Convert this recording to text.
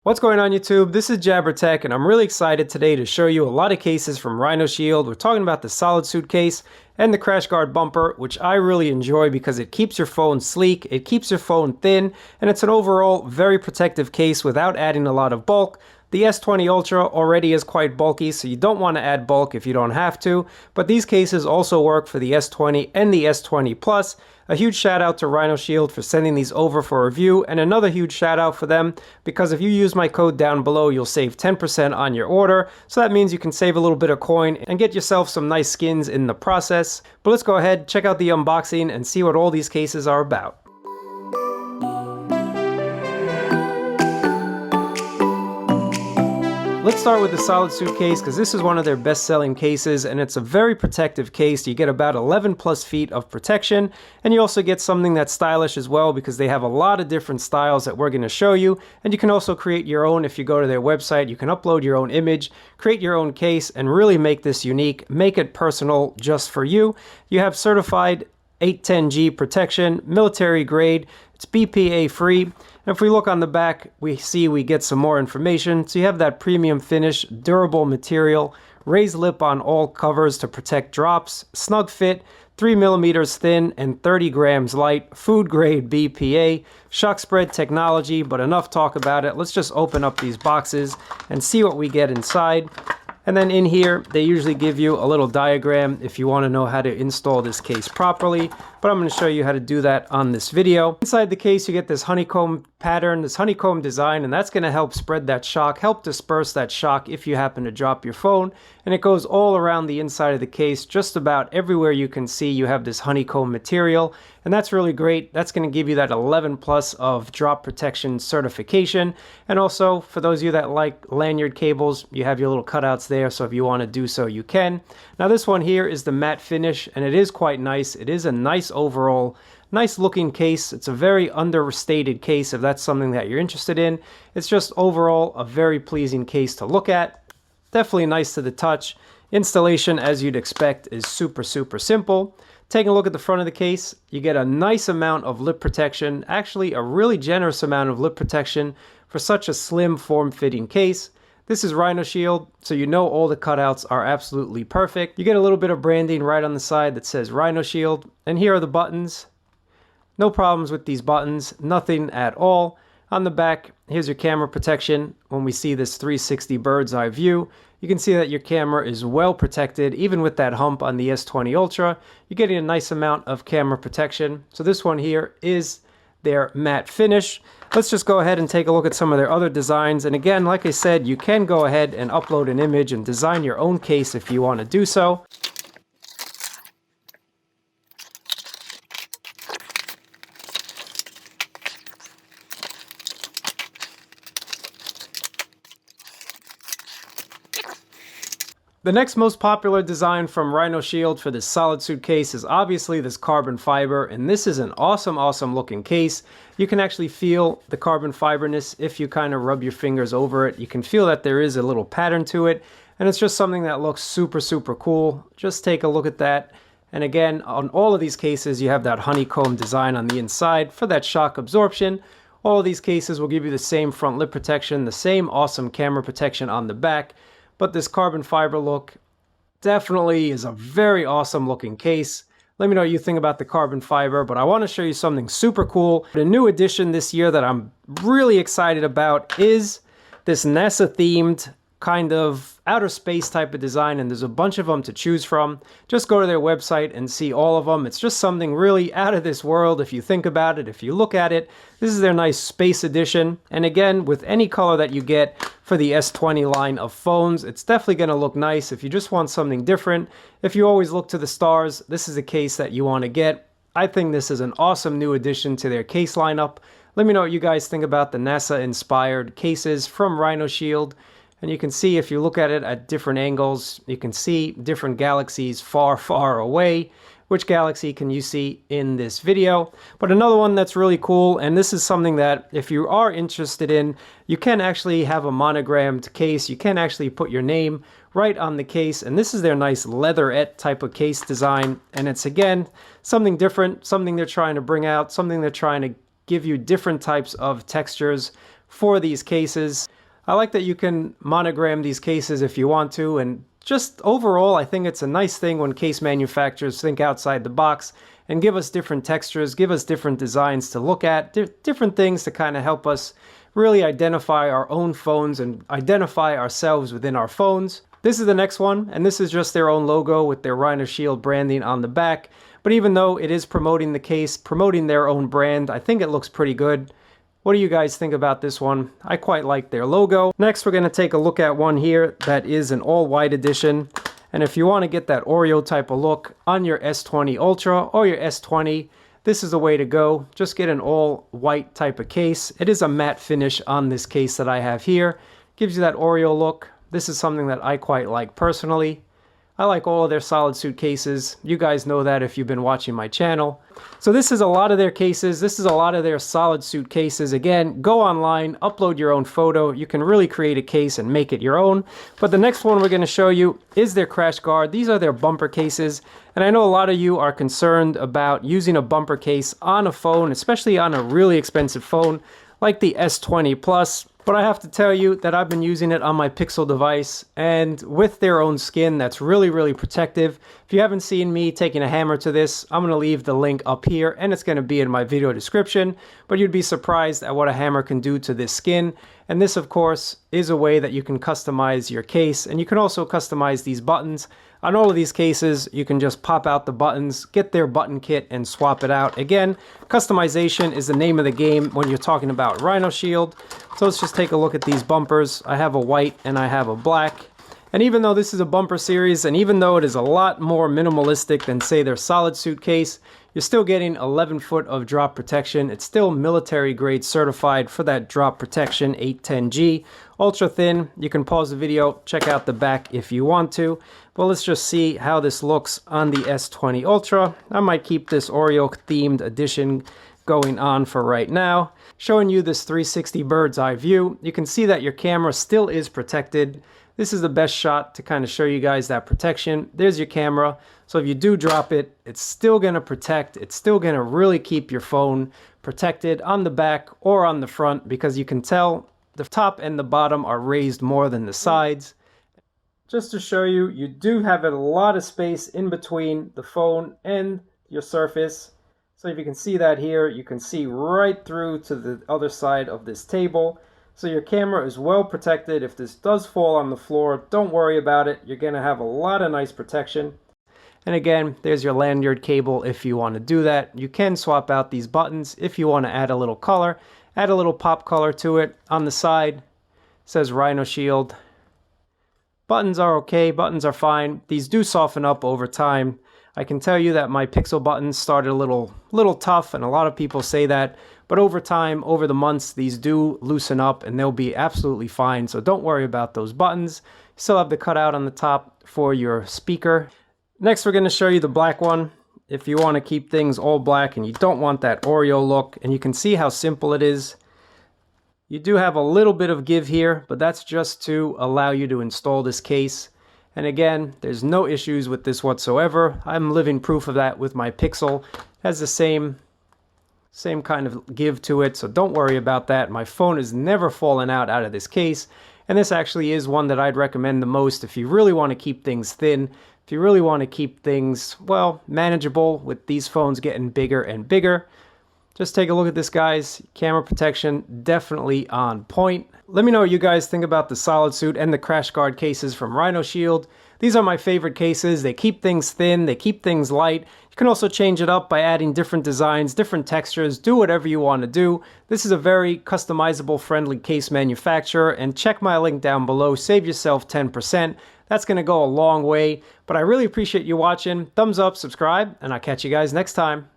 What's going on YouTube? This is Jabber Tech and I'm really excited today to show you a lot of cases from rhinoshield. We're talking about the SolidSuit case and the CrashGuard bumper, which I really enjoy because it keeps your phone sleek, it keeps your phone thin, and it's an overall very protective case without adding a lot of bulk. The S20 Ultra already is quite bulky, so you don't want to add bulk if you don't have to, but these cases also work for the S20 and the S20 Plus. A huge shout out to rhinoshield for sending these over for review, and another huge shout out for them because if you use my code down below, you'll save 10% on your order. So that means you can save a little bit of coin and get yourself some nice skins in the process. But let's go ahead, check out the unboxing and see what all these cases are about. Let's start with the SolidSuit case because this is one of their best-selling cases and it's a very protective case. You get about 11 plus feet of protection, and you also get something that's stylish as well because they have a lot of different styles that we're going to show you, and you can also create your own. If you go to their website, you can upload your own image, create your own case, and really make this unique, make it personal just for you. You have certified 810G protection, military grade, it's BPA free. And if we look on the back, we get some more information. So you have that premium finish, durable material, raised lip on all covers to protect drops, snug fit, 3 millimeters thin and 30 grams light, food grade BPA, shock spread technology. But enough talk about it. Let's just open up these boxes and see what we get inside. And then in here, they usually give you a little diagram if you want to know how to install this case properly, but I'm going to show you how to do that on this video. Inside the case, you get this honeycomb pattern, this honeycomb design, and that's going to help spread that shock, help disperse that shock if you happen to drop your phone. And it goes all around the inside of the case, just about everywhere you can see you have this honeycomb material, and that's really great. That's going to give you that 11 plus of drop protection certification. And also, for those of you that like lanyard cables, you have your little cutouts there, so if you want to do so, you can. Now this one here is the matte finish, and it is quite nice. It is a nice overall, nice looking case. It's a very understated case if that's something that you're interested in. It's just overall a very pleasing case to look at. Definitely nice to the touch. Installation, as you'd expect, is super simple. Taking a look at the front of the case, you get a nice amount of lip protection, actually a really generous amount of lip protection for such a slim form-fitting case. This is rhinoshield, so you know all the cutouts are absolutely perfect. You get a little bit of branding right on the side that says rhinoshield, and here are the buttons. No problems with these buttons, nothing at all. On the back, here's your camera protection. When we see this 360 bird's eye view, you can see that your camera is well protected. Even with that hump on the S20 Ultra, you're getting a nice amount of camera protection. So this one here is their matte finish. Let's just go ahead and take a look at some of their other designs. And again, like I said, you can go ahead and upload an image and design your own case if you want to do so. The next most popular design from rhinoshield for this SolidSuit case is obviously this carbon fiber, and this is an awesome looking case. You can actually feel the carbon fiberness if you kind of rub your fingers over it. You can feel that there is a little pattern to it, and it's just something that looks super cool. Just take a look at that. And again, on all of these cases, you have that honeycomb design on the inside for that shock absorption. All of these cases will give you the same front lip protection, the same awesome camera protection on the back. But this carbon fiber look definitely is a very awesome looking case. Let me know what you think about the carbon fiber, but I want to show you something super cool. The new addition this year that I'm really excited about is this NASA themed kind of outer space type of design, and there's a bunch of them to choose from. Just go to their website and see all of them. It's just something really out of this world if you think about it, if you look at it. This is their nice space edition, and again, with any color that you get for the S20 line of phones, it's definitely going to look nice if you just want something different. If you always look to the stars, this is a case that you want to get. I think this is an awesome new addition to their case lineup. Let me know what you guys think about the NASA-inspired cases from rhinoshield. And you can see if you look at it at different angles, you can see different galaxies far away. Which galaxy can you see in this video? But another one that's really cool, and this is something that if you are interested in, you can actually have a monogrammed case. You can actually put your name right on the case, and this is their nice leatherette type of case design. And it's again, something different, something they're trying to bring out, something they're trying to give you different types of textures for these cases. I like that you can monogram these cases if you want to, and just overall I think it's a nice thing when case manufacturers think outside the box and give us different textures, give us different designs to look at, different things to kind of help us really identify our own phones and identify ourselves within our phones. This is the next one, and this is just their own logo with their rhinoshield branding on the back. But even though it is promoting the case, promoting their own brand, I think it looks pretty good. What do you guys think about this one? I quite like their logo. Next, we're going to take a look at one here that is an all-white edition. And if you want to get that Oreo type of look on your S20 Ultra or your S20, this is the way to go. Just get an all-white type of case. It is a matte finish on this case that I have here. Gives you that Oreo look. This is something that I quite like personally. I like all of their SolidSuit cases. You guys know that if you've been watching my channel. So this is a lot of their cases. This is a lot of their SolidSuit cases. Again, go online, upload your own photo. You can really create a case and make it your own. But the next one we're going to show you is their CrashGuard. These are their bumper cases. And I know a lot of you are concerned about using a bumper case on a phone, especially on a really expensive phone like the S20 Plus. But I have to tell you that I've been using it on my Pixel device, and with their own skin, that's really, really protective. If you haven't seen me taking a hammer to this, I'm going to leave the link up here, and it's going to be in my video description. But you'd be surprised at what a hammer can do to this skin. And this, of course, is a way that you can customize your case, and you can also customize these buttons. On all of these cases, you can just pop out the buttons, get their button kit, and swap it out. Again, customization is the name of the game when you're talking about rhinoshield. So let's just take a look at these bumpers. I have a white and I have a black. And even though this is a bumper series, and even though it is a lot more minimalistic than, say, their SolidSuit case, you're still getting 11 foot of drop protection. It's still military grade certified for that drop protection, 810G. Ultra thin. You can pause the video, check out the back if you want to. But let's just see how this looks on the S20 Ultra. I might keep this Oreo themed edition going on for right now. Showing you this 360 bird's eye view. You can see that your camera still is protected. This is the best shot to kind of show you guys that protection. There's your camera. So if you do drop it, it's still going to protect. It's still going to really keep your phone protected on the back or on the front, because you can tell the top and the bottom are raised more than the sides. Just to show you, you do have a lot of space in between the phone and your surface. So if you can see that here, you can see right through to the other side of this table. So your camera is well protected. If this does fall on the floor, don't worry about it. You're going to have a lot of nice protection. And again, there's your lanyard cable if you want to do that. You can swap out these buttons if you want to add a little color, add a little pop color to it. On the side, it says rhinoshield. Buttons are okay, buttons are fine. These do soften up over time. I can tell you that my Pixel buttons started a little tough, and a lot of people say that. But over time, over the months, these do loosen up and they'll be absolutely fine. So don't worry about those buttons. You still have the cutout on the top for your speaker. Next, we're going to show you the black one. If you want to keep things all black and you don't want that Oreo look, and you can see how simple it is. You do have a little bit of give here, but that's just to allow you to install this case. And again, there's no issues with this whatsoever. I'm living proof of that with my Pixel. It has the same kind of give to it, so don't worry about that. My phone has never fallen out of this case, and this actually is one that I'd recommend the most if you really want to keep things thin, if you really want to keep things, well, manageable with these phones getting bigger and bigger. Just take a look at this, guys. Camera protection definitely on point. Let me know what you guys think about the SolidSuit and the CrashGuard cases from rhinoshield. These are my favorite cases. They keep things thin, they keep things light. You can also change it up by adding different designs, different textures, do whatever you want to do. This is a very customizable, friendly case manufacturer, and check my link down below. Save yourself 10%. That's going to go a long way, but I really appreciate you watching. Thumbs up, subscribe, and I'll catch you guys next time.